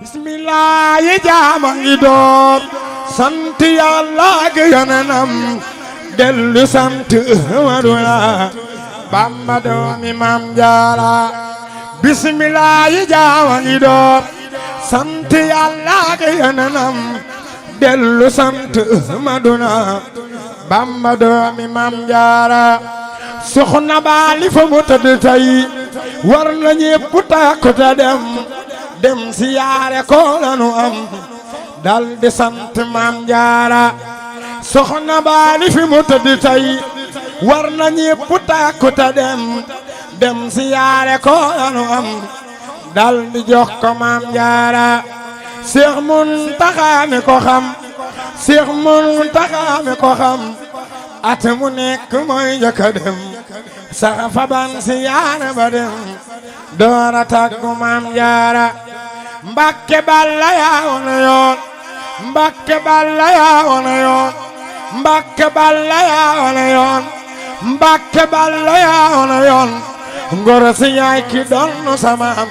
bismillah yi jaama ngi door sant yàlla ak yonenam dellu sant Ahmadu Bamba doomi Maam Jaara bismillah yi jaama ngi door sant yàlla ak yonenam dellu sant Ahmadu Bamba doomi Maam Jaara soxna Baali fa mu tëdd tey war na ñépp takku ta dem siyaare ko lanu am dal di sant Maam Jaara soxna Baali fi mu tëdd tey war na ñépp takku ta dem siyaare ko lanu am dal di jox ko Maam Jaara Seex Muntaxa mi ko xam Seex Muntaxa mi ko xam at mu nekk mooy njëkk a dem saxa fa ban siyaare ba dem doora tàggu Maam Jaara Mbàkke Balla yaa wona yoon Mbàkke Balla yaa wona yoon Mbàkke Balla yaa wona yoon Mbàkke Balla yaa wona yoon ngoro si yaay ki doon sama am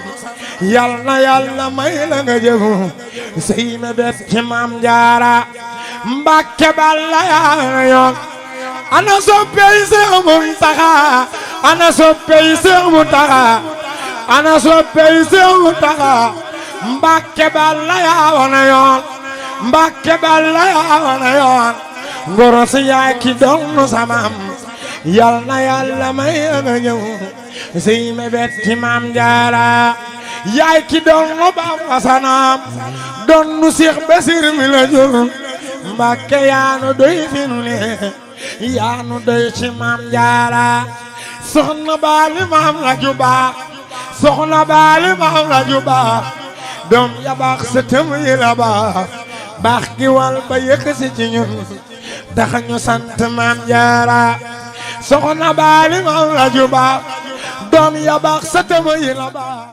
yal na Yàlla may la nga jëfu sey me bet ci Maam Jaara Mbàkke Balla yaa wona yoon ana soppey Seex Muntaxa ana soppey Seex Muntaxa ana soppey Seex Muntaxa Mbàkke Balla yaa wona yoon Mbàkke Balla yaa wona yoon ngoro si yaay ki doon samam yal na Yàlla may nga ñëw sey me bet ci Maam Jaara yaay ki doon Bamba sanam doon nu Seex Basiir mi la jur Mbàkke yaa nu doy fi nu ne yaa nu doy ci Maam Jaara soxna Baali maam la ju baax soxna Baali maam la ju baax doom ya baax sa tëm yi la baax gi wal ba yëkkasi ci ñun tax ñu sant Maam Jaara soxna Baali maam la ju baax doom ya baax sa tëm yi la baax